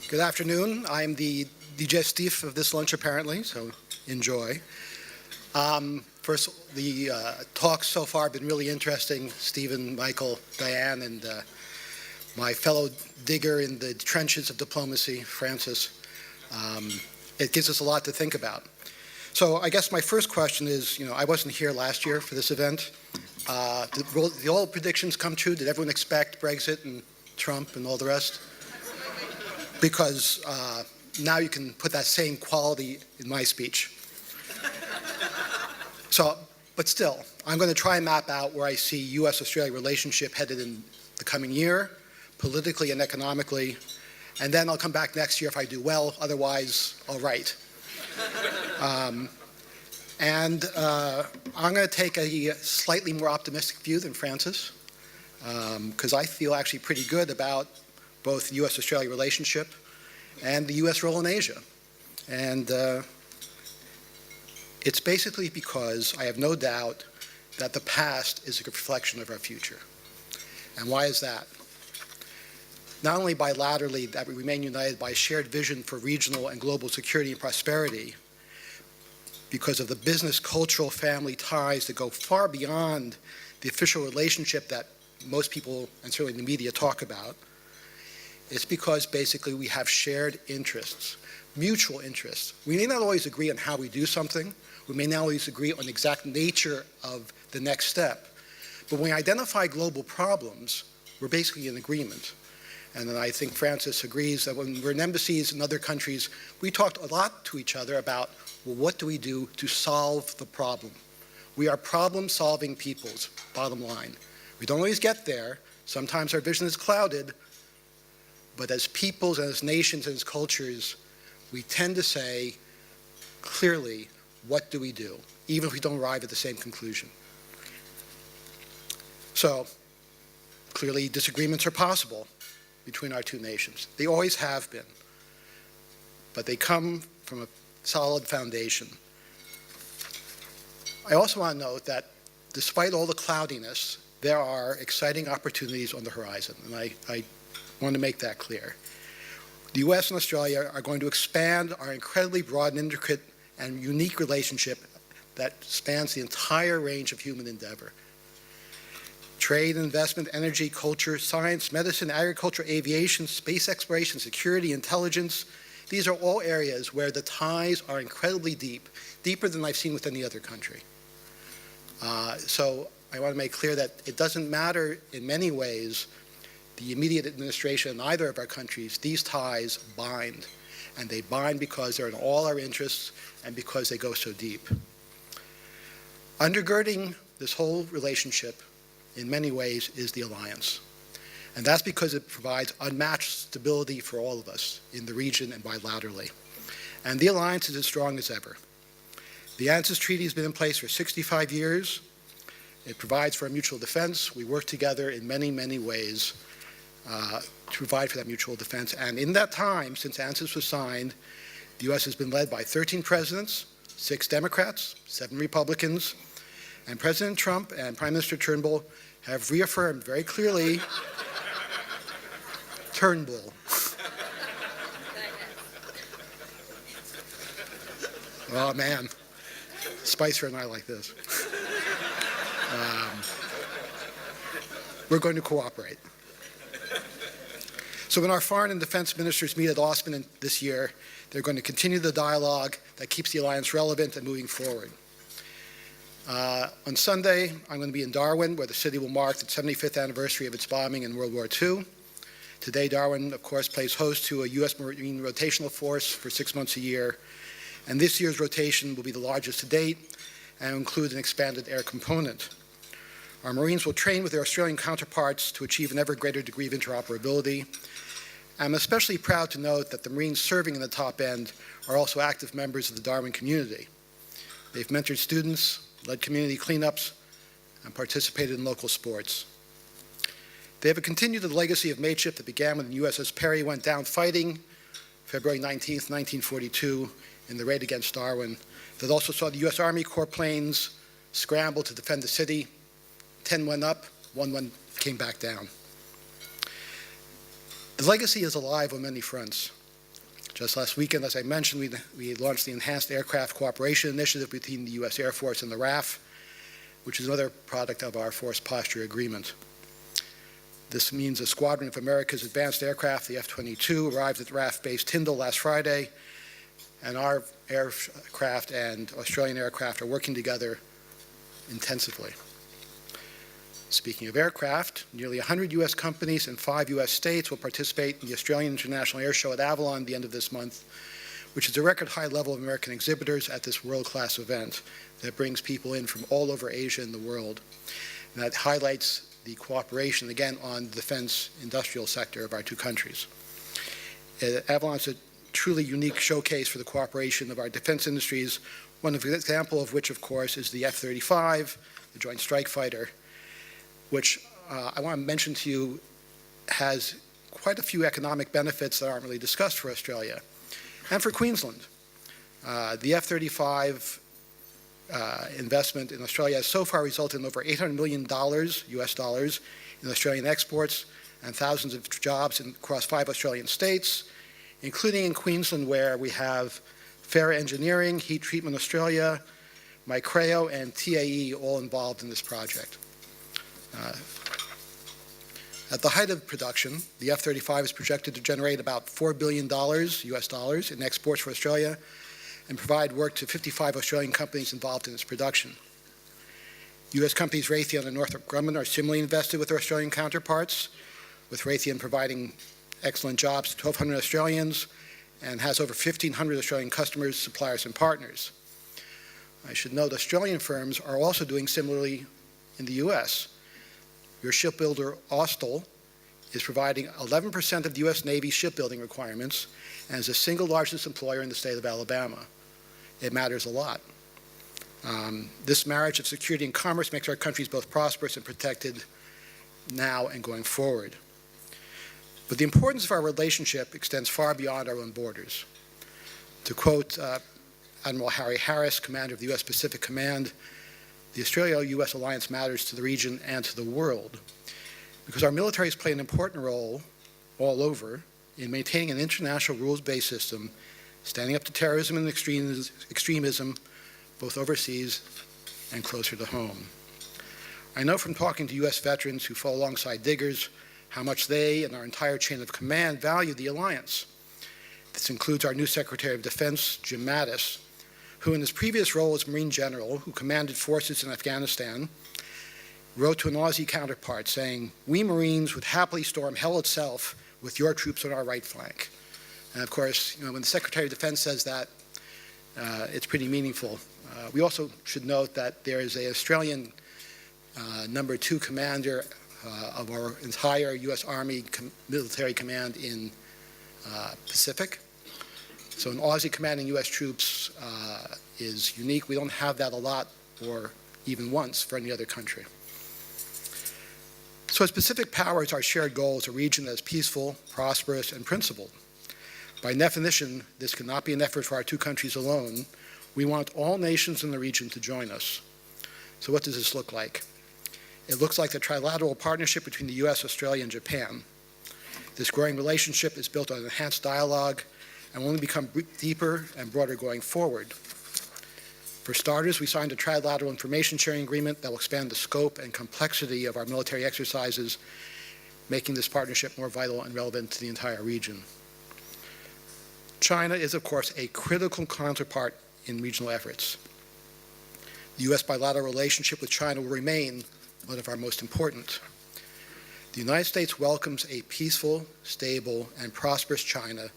Good afternoon. I'm the digestif of this lunch, apparently, so enjoy. First, the talks so far have been really interesting. Stephen, Michael, Diane, and my fellow digger in the trenches of diplomacy, Francis. It gives us a lot to think about. So I guess my first question is, I wasn't here last year for this event. Did all predictions come true? Did everyone expect Brexit and Trump and all the rest? Because now you can put that same quality in my speech. But still, I'm going to try and map out where I see U.S.-Australia relationship headed in the coming year, politically and economically, and then I'll come back next year if I do well. Otherwise, all right. I'm going to take a slightly more optimistic view than Francis, because I feel actually pretty good about both the U.S.-Australia relationship and the U.S. role in Asia. And it's basically because I have no doubt that the past is a reflection of our future. And why is that? Not only bilaterally that we remain united by a shared vision for regional and global security and prosperity, because of the business, cultural, family ties that go far beyond the official relationship that most people, and certainly the media, talk about. It's because basically we have shared interests, mutual interests. We may not always agree on how we do something. We may not always agree on the exact nature of the next step. But when we identify global problems, we're basically in agreement. And then I think Francis agrees that when we're in embassies in other countries, we talked a lot to each other about, well, what do we do to solve the problem? We are problem-solving peoples, bottom line. We don't always get there. Sometimes our vision is clouded. But as peoples and as nations and as cultures, we tend to say clearly, what do we do, even if we don't arrive at the same conclusion? So clearly disagreements are possible between our two nations. They always have been. But they come from a solid foundation. I also want to note that despite all the cloudiness, there are exciting opportunities on the horizon. And I want to make that clear. The U.S. and Australia are going to expand our incredibly broad and intricate and unique relationship that spans the entire range of human endeavor. Trade, investment, energy, culture, science, medicine, agriculture, aviation, space exploration, security, intelligence. These are all areas where the ties are incredibly deep, deeper than I've seen with any other country. So I want to make clear that it doesn't matter in many ways the immediate administration in either of our countries. These ties bind, and they bind because they're in all our interests and because they go so deep. Undergirding this whole relationship in many ways is the alliance. And that's because it provides unmatched stability for all of us in the region and bilaterally. And the alliance is as strong as ever. The ANZUS Treaty has been in place for 65 years. It provides for our mutual defense. We work together in many, many ways to provide for that mutual defense. And in that time, since ANZUS was signed, the U.S. has been led by 13 presidents, 6 Democrats, 7 Republicans, and President Trump and Prime Minister Turnbull have reaffirmed very clearly Turnbull. Oh man, Spicer and I like this. We're going to cooperate. So when our foreign and defense ministers meet at Osman this year, they're going to continue the dialogue that keeps the alliance relevant and moving forward. On Sunday, I'm going to be in Darwin, where the city will mark the 75th anniversary of its bombing in World War II. Today, Darwin, of course, plays host to a U.S. Marine rotational force for 6 months a year. And this year's rotation will be the largest to date and will include an expanded air component. Our Marines will train with their Australian counterparts to achieve an ever greater degree of interoperability. I'm especially proud to note that the Marines serving in the top end are also active members of the Darwin community. They've mentored students, led community cleanups, and participated in local sports. They have continued the legacy of mateship that began when the USS Perry went down fighting February 19th, 1942, in the raid against Darwin, that also saw the U.S. Army Corps planes scramble to defend the city. 10 went up, 1 went came back down. The legacy is alive on many fronts. Just last weekend, as I mentioned, we launched the Enhanced Aircraft Cooperation Initiative between the U.S. Air Force and the RAF, which is another product of our Force Posture Agreement. This means a squadron of America's advanced aircraft, the F-22, arrived at RAF Base Tyndall last Friday, and our aircraft and Australian aircraft are working together intensively. Speaking of aircraft, nearly 100 U.S. companies and 5 U.S. states will participate in the Australian International Air Show at Avalon at the end of this month, which is a record high level of American exhibitors at this world-class event that brings people in from all over Asia and the world. And that highlights the cooperation, again, on the defense industrial sector of our two countries. Avalon is a truly unique showcase for the cooperation of our defense industries, one example of which, of course, is the F-35, the Joint Strike Fighter, which I want to mention to you has quite a few economic benefits that aren't really discussed for Australia and for Queensland. The F-35 investment in Australia has so far resulted in over $800 million US dollars in Australian exports and thousands of jobs across 5 Australian states, including in Queensland, where we have Farah Engineering, Heat Treatment Australia, Micreo, and TAE all involved in this project. At the height of production, the F-35 is projected to generate about $4 billion US dollars in exports for Australia and provide work to 55 Australian companies involved in its production. U.S. companies Raytheon and Northrop Grumman are similarly invested with their Australian counterparts, with Raytheon providing excellent jobs to 1,200 Australians and has over 1,500 Australian customers, suppliers, and partners. I should note Australian firms are also doing similarly in the U.S. Your shipbuilder, Austal, is providing 11% of the U.S. Navy shipbuilding requirements and is the single largest employer in the state of Alabama. It matters a lot. This marriage of security and commerce makes our countries both prosperous and protected now and going forward. But the importance of our relationship extends far beyond our own borders. To quote Admiral Harry Harris, commander of the U.S. Pacific Command, the Australia-U.S. alliance matters to the region and to the world because our militaries play an important role all over in maintaining an international rules-based system, standing up to terrorism and extremism, both overseas and closer to home. I know from talking to U.S. veterans who fought alongside diggers how much they and our entire chain of command value the alliance. This includes our new Secretary of Defense, Jim Mattis, who in his previous role as Marine General, who commanded forces in Afghanistan, wrote to an Aussie counterpart saying, "We Marines would happily storm hell itself with your troops on our right flank." And of course, when the Secretary of Defense says that, it's pretty meaningful. We also should note that there is an Australian number 2 commander of our entire U.S. Army military command in Pacific. So an Aussie commanding U.S. troops is unique. We don't have that a lot or even once for any other country. So as Pacific powers, our shared goal is a region that is peaceful, prosperous, and principled. By definition, this cannot be an effort for our two countries alone. We want all nations in the region to join us. So what does this look like? It looks like the trilateral partnership between the U.S., Australia, and Japan. This growing relationship is built on enhanced dialogue and will only become deeper and broader going forward. For starters, we signed a trilateral information sharing agreement that will expand the scope and complexity of our military exercises, making this partnership more vital and relevant to the entire region. China is, of course, a critical counterpart in regional efforts. The U.S. bilateral relationship with China will remain one of our most important. The United States welcomes a peaceful, stable, and prosperous China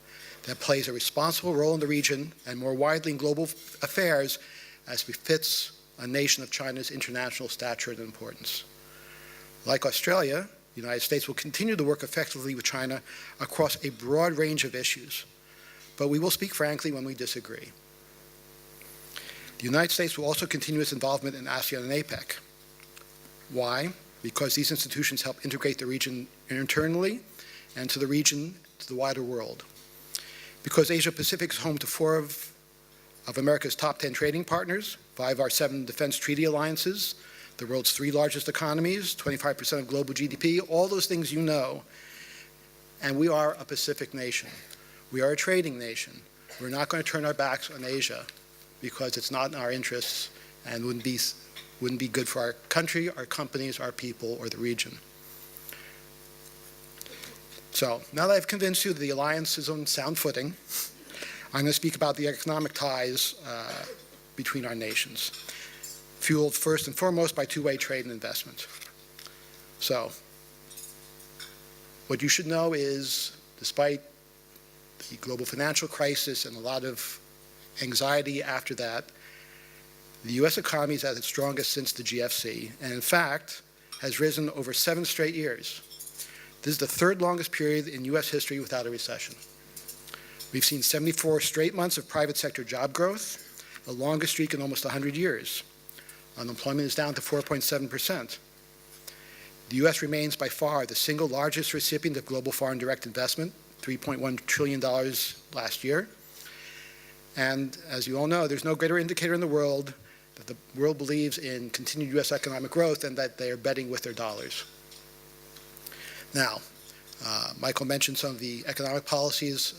that plays a responsible role in the region and more widely in global affairs as befits a nation of China's international stature and importance. Like Australia, the United States will continue to work effectively with China across a broad range of issues, but we will speak frankly when we disagree. The United States will also continue its involvement in ASEAN and APEC. Why? Because these institutions help integrate the region internally and to the region, to the wider world. Because Asia-Pacific is home to 4 of America's top 10 trading partners, 5 of our 7 defense treaty alliances, the world's 3 largest economies, 25% of global GDP, all those things you know. And we are a Pacific nation. We are a trading nation. We're not going to turn our backs on Asia because it's not in our interests and wouldn't be good for our country, our companies, our people, or the region. So now that I've convinced you that the alliance is on sound footing, I'm going to speak about the economic ties between our nations, fueled first and foremost by two-way trade and investment. So what you should know is, despite the global financial crisis and a lot of anxiety after that, the U.S. economy is at its strongest since the GFC, and in fact, has risen over 7 straight years. This is the 3rd longest period in U.S. history without a recession. We've seen 74 straight months of private sector job growth, the longest streak in almost 100 years. Unemployment is down to 4.7%. The U.S. remains by far the single largest recipient of global foreign direct investment, $3.1 trillion last year. And as you all know, there's no greater indicator in the world that the world believes in continued U.S. economic growth and that they are betting with their dollars. Now, Michael mentioned some of the economic policies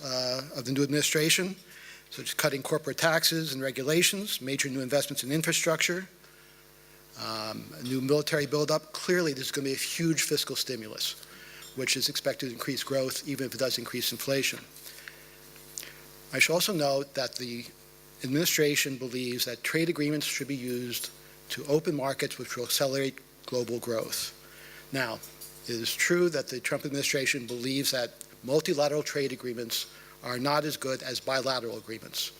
of the new administration, such as cutting corporate taxes and regulations, major new investments in infrastructure, a new military buildup. Clearly, this is going to be a huge fiscal stimulus, which is expected to increase growth, even if it does increase inflation. I should also note that the administration believes that trade agreements should be used to open markets, which will accelerate global growth. Now, it is true that the Trump administration believes that multilateral trade agreements are not as good as bilateral agreements.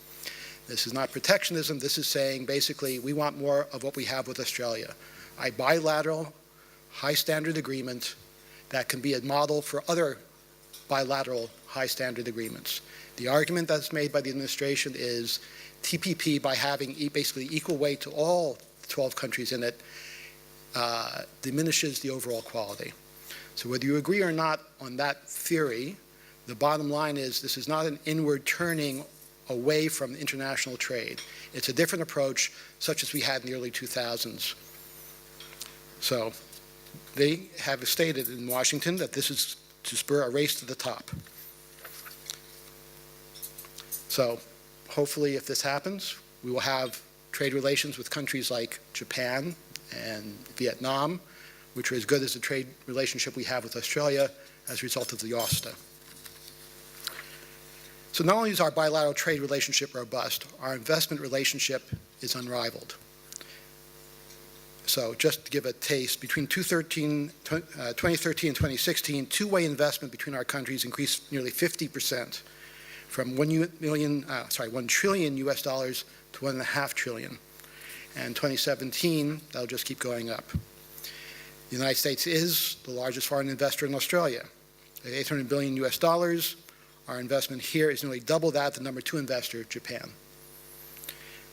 This is not protectionism. This is saying, basically, we want more of what we have with Australia, a bilateral, high-standard agreement that can be a model for other bilateral, high-standard agreements. The argument that's made by the administration is TPP, by having basically equal weight to all 12 countries in it, diminishes the overall quality. So whether you agree or not on that theory, the bottom line is this is not an inward turning away from international trade. It's a different approach, such as we had in the early 2000s. So they have stated in Washington that this is to spur a race to the top. So hopefully, if this happens, we will have trade relations with countries like Japan and Vietnam, which are as good as the trade relationship we have with Australia as a result of the OSTA. So not only is our bilateral trade relationship robust, our investment relationship is unrivaled. So just to give a taste, between 2013 and 2016, two-way investment between our countries increased nearly 50%, from $1 trillion US dollars to $1.5 trillion. And 2017, that'll just keep going up. The United States is the largest foreign investor in Australia. At $800 billion US dollars, our investment here is nearly double that, the number 2 investor, Japan.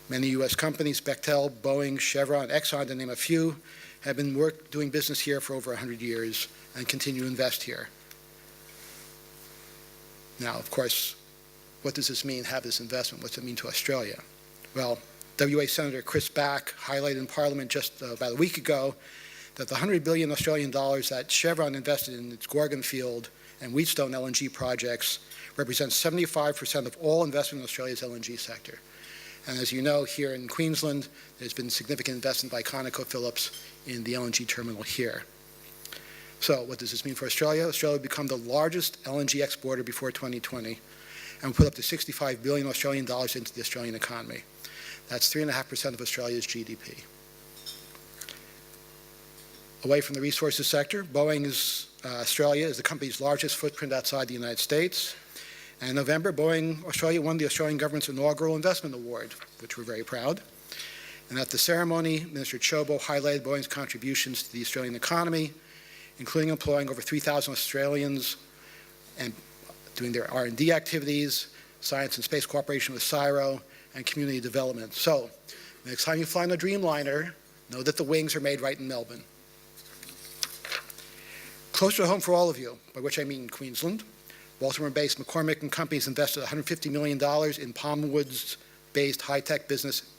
Many U.S. companies, Bechtel, Boeing, Chevron, Exxon, to name a few, have been doing business here for over 100 years and continue to invest here. Now, of course, what does this mean, have this investment? What's it mean to Australia? Well, WA Senator Chris Back highlighted in Parliament just about a week ago that the 100 billion Australian dollars that Chevron invested in its Gorgon field and Wheatstone LNG projects represents 75% of all investment in Australia's LNG sector. And as you know, here in Queensland, there's been significant investment by ConocoPhillips in the LNG terminal here. So what does this mean for Australia? Australia will become the largest LNG exporter before 2020 and will put up to 65 billion Australian dollars into the Australian economy. That's 3.5% of Australia's GDP. Away from the resources sector, Boeing Australia is the company's largest footprint outside the United States. And in November, Boeing Australia won the Australian government's inaugural investment award, which we're very proud. And at the ceremony, Minister Chobo highlighted Boeing's contributions to the Australian economy, including employing over 3,000 Australians and doing their R&D activities, science and space cooperation with CSIRO, and community development. So, next time you fly on a Dreamliner, know that the wings are made right in Melbourne. Closer to home for all of you, by which I mean Queensland, Baltimore-based McCormick and Companies invested $150 million in Palmwoods-based high-tech business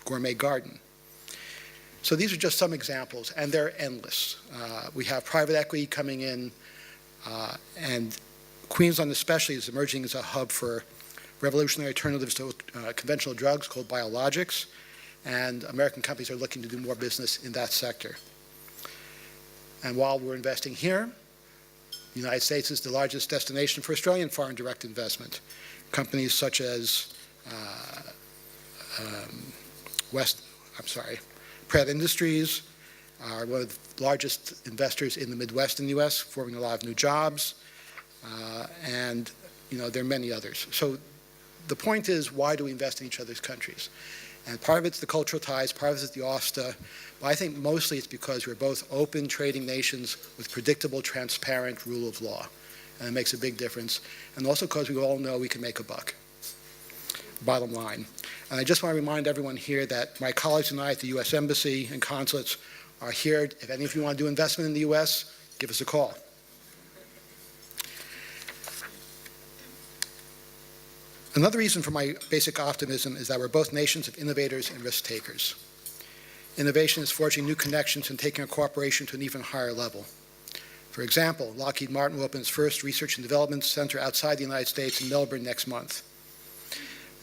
Gourmet Garden. So these are just some examples, and they're endless. We have private equity coming in, and Queensland especially is emerging as a hub for revolutionary alternatives to conventional drugs called biologics, and American companies are looking to do more business in that sector. And while we're investing here, the United States is the largest destination for Australian foreign direct investment. Companies such as Pratt Industries are one of the largest investors in the Midwest in the U.S., forming a lot of new jobs, and there are many others. So the point is, why do we invest in each other's countries? And part of it's the cultural ties, part of it's the OFSTA, but I think mostly it's because we're both open trading nations with predictable, transparent rule of law. And it makes a big difference. And also because we all know we can make a buck, bottom line. And I just want to remind everyone here that my colleagues and I at the U.S. Embassy and consulates are here. If any of you want to do investment in the U.S., give us a call. Another reason for my basic optimism is that we're both nations of innovators and risk takers. Innovation is forging new connections and taking our cooperation to an even higher level. For example, Lockheed Martin will open its first research and development center outside the United States in Melbourne next month.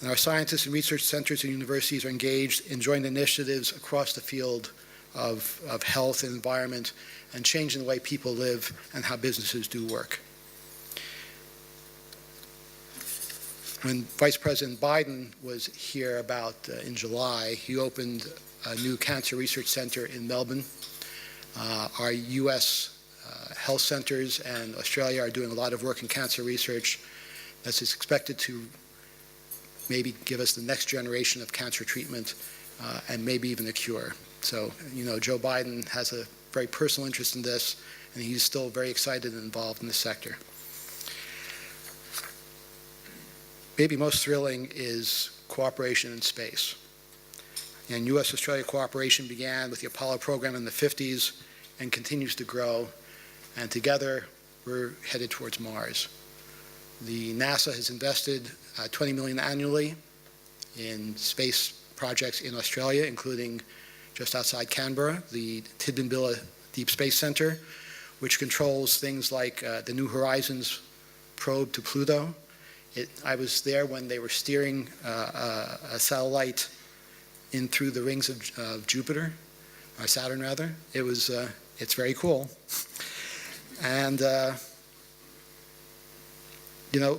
And our scientists and research centers and universities are engaged in joint initiatives across the field of health and environment and changing the way people live and how businesses do work. When Vice President Biden was here in July, he opened a new cancer research center in Melbourne. Our U.S. Health centers and Australia are doing a lot of work in cancer research that's expected to maybe give us the next generation of cancer treatment and maybe even a cure. So, Joe Biden has a very personal interest in this, and he's still very excited and involved in this sector. Maybe most thrilling is cooperation in space. And U.S.-Australia cooperation began with the Apollo program in the 50s and continues to grow. And together, we're headed towards Mars. The NASA has invested $20 million annually in space projects in Australia, including just outside Canberra, the Tidbinbilla Deep Space Center, which controls things like the New Horizons probe to Pluto. I was there when they were steering a satellite in through the rings of Jupiter, or Saturn rather. It's very cool. And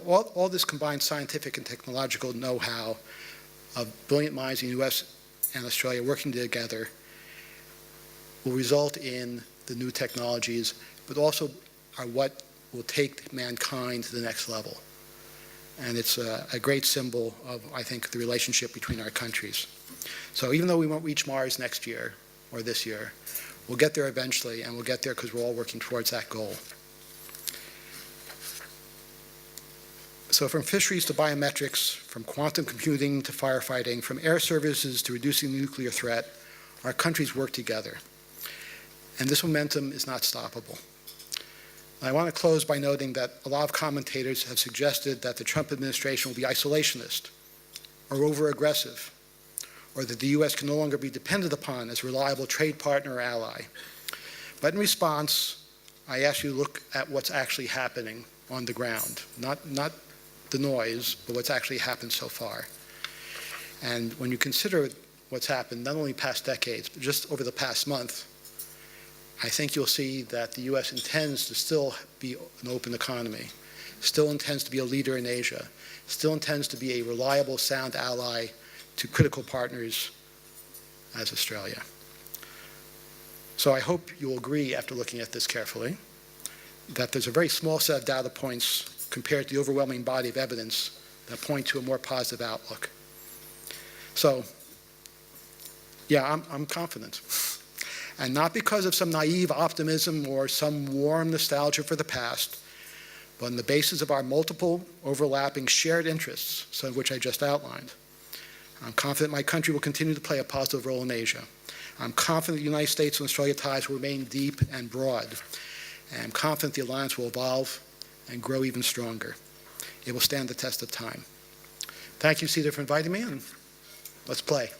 all this combined scientific and technological know-how of brilliant minds in the U.S. and Australia working together will result in the new technologies, but also are what will take mankind to the next level. And it's a great symbol of, I think, the relationship between our countries. So even though we won't reach Mars next year or this year, we'll get there eventually, and we'll get there because we're all working towards that goal. So from fisheries to biometrics, from quantum computing to firefighting, from air services to reducing the nuclear threat, our countries work together. And this momentum is not stoppable. I want to close by noting that a lot of commentators have suggested that the Trump administration will be isolationist or over-aggressive, or that the U.S. can no longer be depended upon as a reliable trade partner or ally. But in response, I ask you to look at what's actually happening on the ground, not the noise, but what's actually happened so far. And when you consider what's happened, not only past decades, but just over the past month, I think you'll see that the U.S. intends to still be an open economy, still intends to be a leader in Asia, still intends to be a reliable, sound ally to critical partners as Australia. So I hope you'll agree, after looking at this carefully, that there's a very small set of data points compared to the overwhelming body of evidence that point to a more positive outlook. So, yeah, I'm confident. And not because of some naive optimism or some warm nostalgia for the past, but on the basis of our multiple overlapping shared interests, some of which I just outlined. I'm confident my country will continue to play a positive role in Asia. I'm confident the United States and Australia ties will remain deep and broad. And I'm confident the alliance will evolve and grow even stronger. It will stand the test of time. Thank you, CEDA, for inviting me, and let's play.